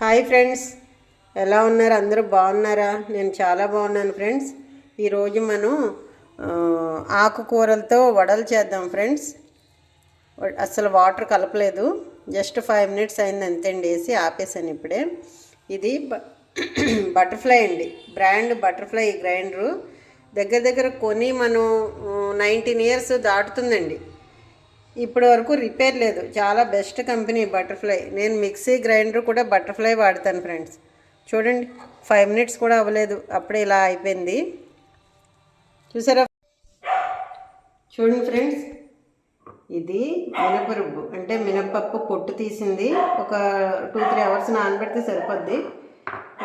Hi friends, ఎలా ఉన్నారు? అందరూ బాగున్నారా? నేను చాలా బాగున్నాను ఫ్రెండ్స్. ఈరోజు మనం ఆకుకూరలతో వడలు చేద్దాం ఫ్రెండ్స్. అసలు వాటర్ కలపలేదు, జస్ట్ 5 మినిట్స్ అయింది అంతేండి, వేసి ఆపేసాను ఇప్పుడే. ఇది బటర్ఫ్లై అండి, బ్రాండ్ బటర్ఫ్లై గ్రైండరు. దగ్గర కొని మనం 19 ఇయర్స్ దాటుతుందండి. ఇప్పటి వరకు రిపేర్ లేదు. చాలా బెస్ట్ కంపెనీ బటర్ఫ్లై. నేను మిక్సీ గ్రైండర్ కూడా బటర్ఫ్లై వాడతాను ఫ్రెండ్స్. చూడండి, 5 మినిట్స్ కూడా అవ్వలేదు, అప్పుడే ఇలా అయిపోయింది. చూసారా? చూడండి ఫ్రెండ్స్, ఇది మినపరుబ్బు అంటే మినపప్పు పొట్టు తీసింది. ఒక 2-3 అవర్స్ నానబెడితే సరిపోద్ది.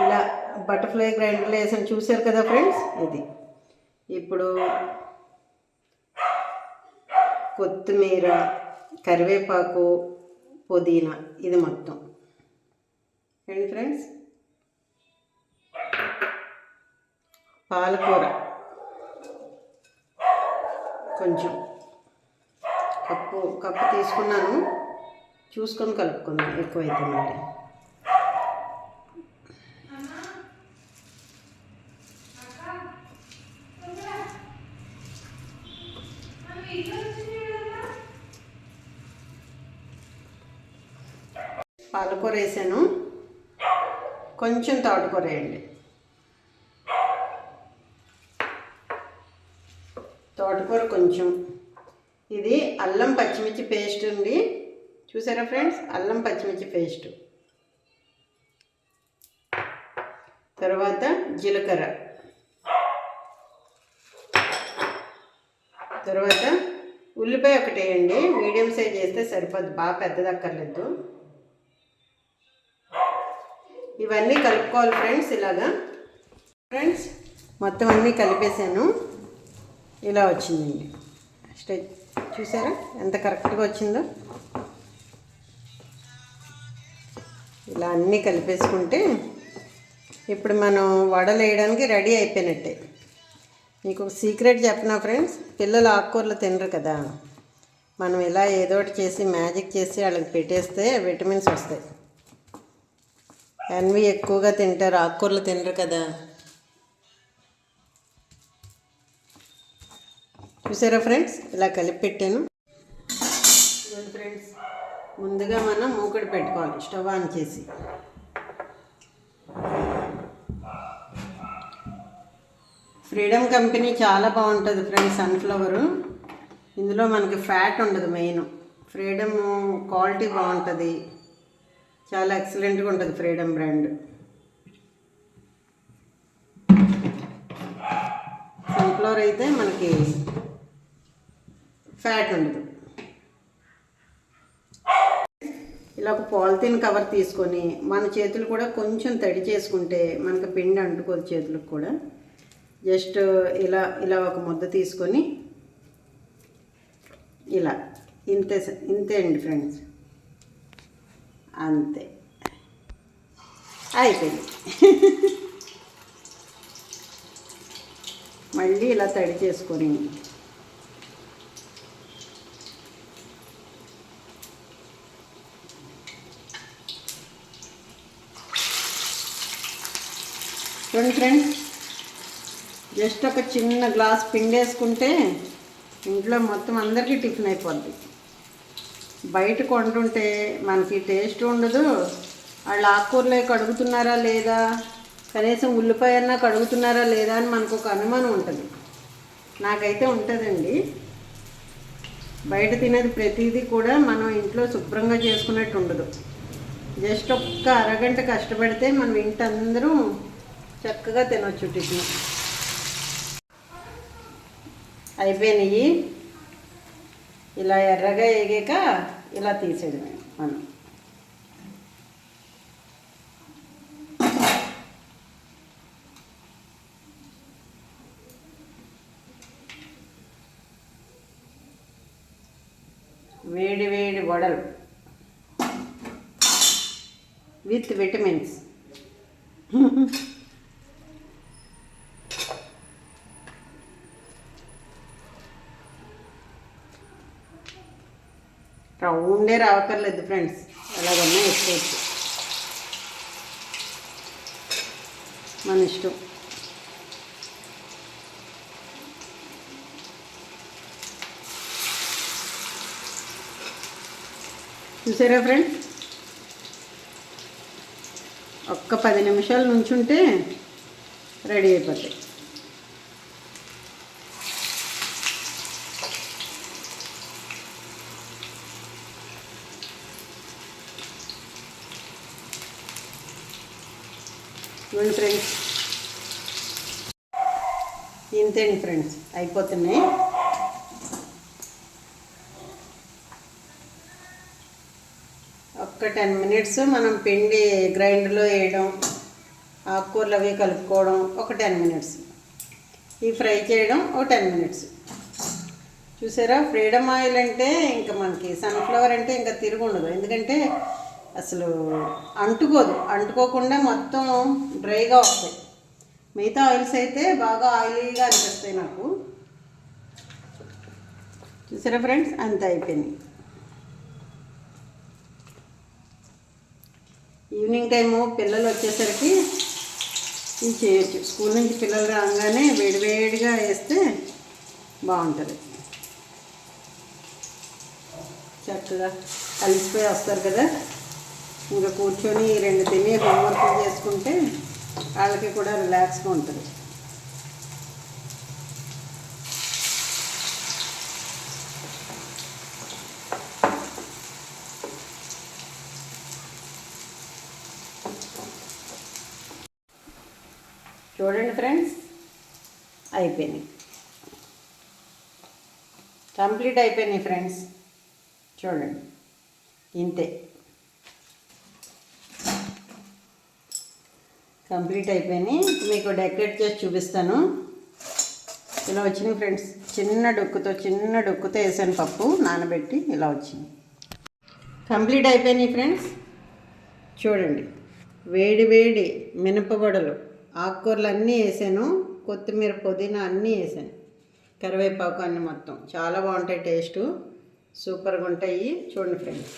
ఇలా బటర్ఫ్లై గ్రైండర్లో వేసాను, చూసారు కదా ఫ్రెండ్స్. ఇది ఇప్పుడు కొత్తిమీర, కరివేపాకు, పుదీనా, ఇది మొత్తం ఏంటి ఫ్రెండ్స్. పాలకూర కొంచెం కప్పు తీసుకున్నాను, చూసుకొని కలుపుకున్నాను, ఎక్కువైతే మళ్ళీ. పాలకూర వేసాను, కొంచెం తోటకూర వేయండి. తోటకూర కొంచెం. ఇది అల్లం పచ్చిమిర్చి పేస్ట్ అండి, చూసారా ఫ్రెండ్స్? అల్లం పచ్చిమిర్చి పేస్ట్. తర్వాత జీలకర్ర, తర్వాత ఉల్లిపాయ ఒకటి వేయండి, మీడియం సైజ్ వేస్తే సరిపోద్ది, బాగా పెద్దదక్కర్లేదు. ఇవన్నీ కలుపుకోవాలి ఫ్రెండ్స్. ఇలాగా ఫ్రెండ్స్ మొత్తం అన్నీ కలిపేసాను, ఇలా వచ్చిందండి స్టేజ్. చూసారా ఎంత కరెక్ట్గా వచ్చిందో? ఇలా అన్నీ కలిపేసుకుంటే ఇప్పుడు మనం వడలు వేయడానికి రెడీ అయిపోయినట్టే. మీకు ఒక సీక్రెట్ చెప్పనా ఫ్రెండ్స్, పిల్లలు ఆకుకూరలు తినరు కదా, మనం ఇలా ఏదో ఒకటి చేసి మ్యాజిక్ చేసి వాళ్ళకి పెట్టేస్తే విటమిన్స్ వస్తాయి. ఎన్వి ఎక్కువగా తింటారు, ఆకుకూరలు తినరు కదా. చూసారా ఫ్రెండ్స్, ఇలా కలిపి పెట్టాను. ఫ్రెండ్స్, ముందుగా మనం మూకుడు పెట్టుకోవాలి, స్టవ్ ఆన్ చేసి. ఫ్రీడమ్ కంపెనీ చాలా బాగుంటుంది ఫ్రెండ్స్, సన్ఫ్లవరు. ఇందులో మనకి ఫ్యాట్ ఉండదు. మెయిన్ ఫ్రీడమ్ క్వాలిటీ బాగుంటుంది, చాలా ఎక్సలెంట్గా ఉంటుంది ఫ్రీడమ్ బ్రాండ్. సన్ఫ్లవర్ అయితే మనకి ఫ్యాట్ ఉండదు. ఇలా ఒక పాలిథిన్ కవర్ తీసుకొని మన చేతులు కూడా కొంచెం తడి చేసుకుంటే మనకు పిండి అంటుకోదు చేతులకు కూడా. జస్ట్ ఇలా ఒక ముద్ద తీసుకొని ఇలా ఇంతే అండి ఫ్రెండ్స్, అంతే అయిపోయింది. మళ్ళీ ఇలా తడి చేసుకొని చూడండి ఫ్రెండ్స్, జస్ట్ ఒక చిన్న గ్లాస్ పిండి వేసుకుంటే ఇంట్లో మొత్తం అందరికీ టిఫిన్ అయిపోద్ది. బయట కొంటుంటే మనకి టేస్ట్ ఉండదు. వాళ్ళు ఆకుకూరలే కడుగుతున్నారా లేదా, కనీసం ఉల్లిపాయ అన్నా కడుగుతున్నారా లేదా అని మనకు ఒక అనుమానం ఉంటుంది. నాకైతే ఉంటుందండి. బయట తినేది ప్రతిదీ కూడా మనం ఇంట్లో శుభ్రంగా చేసుకున్నట్టు ఉండదు. జస్ట్ ఒక్క అరగంట కష్టపడితే మనం ఇంటందరూ చక్కగా తినొచ్చు టిఫిన్. అయిపోయినాయి. ఇలా ఎర్రగా వేగాక ఇలా తీసేయడమే మనం. వేడి వేడి వడలు విత్ విటమిన్స్. రౌండే రావక్కర్లేదు ఫ్రెండ్స్, అలాగన్నా వేసుకోవచ్చు. మన ఇష్టం. చూసారా ఫ్రెండ్స్, ఒక్క 10 నిమిషాలు నుంచుంటే రెడీ అయిపోతాయి. చూడండి ఫ్రెండ్స్, ఇంతేండి ఫ్రెండ్స్, అయిపోతున్నాయి. ఒక్క 10 మినిట్స్ మనం పిండి గ్రైండర్లో వేయడం, ఆకుకూరలు అవి కలుపుకోవడం ఒక 10 మినిట్స్, ఈ ఫ్రై చేయడం ఒక 10 మినిట్స్. చూసారా, ఫ్రీడమ్ ఆయిల్ అంటే ఇంకా మనకి సన్ఫ్లవర్ అంటే ఇంకా తిరుగు ఉండదు. ఎందుకంటే అసలు అంటుకోకుండా మొత్తం డ్రైగా వస్తాయి. మిగతా ఆయిల్స్ అయితే బాగా ఆయిలీగా అనిపిస్తాయి నాకు. చూసారా ఫ్రెండ్స్, అంత అయిపోయింది. ఈవినింగ్ టైము పిల్లలు వచ్చేసరికి ఇది చేయొచ్చు. స్కూల్ నుంచి పిల్లలు రాగానే వేడివేడిగా వేస్తే బాగుంటుంది. చక్కగా కలిసిపోయి వస్తారు కదా, ఇంకా కూర్చొని 2 తిని హోంవర్క్ చేసుకుంటే వాళ్ళకి కూడా రిలాక్స్గా ఉంటుంది. చూడండి ఫ్రెండ్స్, అయిపోయినాయి, కంప్లీట్ అయిపోయినాయి ఫ్రెండ్స్. చూడండి, ఇంతే, కంప్లీట్ అయిపోయినాయి. మీకు డెకరేట్ చేసి చూపిస్తాను. ఇలా వచ్చినాయి ఫ్రెండ్స్, చిన్న డొక్కుతో వేసాను పప్పు నానబెట్టి, ఇలా వచ్చింది. కంప్లీట్ అయిపోయినాయి ఫ్రెండ్స్. చూడండి, వేడి మినపగొడలు, ఆకుకూరలు అన్నీ వేసాను, కొత్తిమీర, పుదీనా అన్నీ వేసాను, కరివేపాకు అన్నీ మొత్తం చాలా బాగుంటాయి. టేస్టు సూపర్గా ఉంటాయి. చూడండి ఫ్రెండ్స్.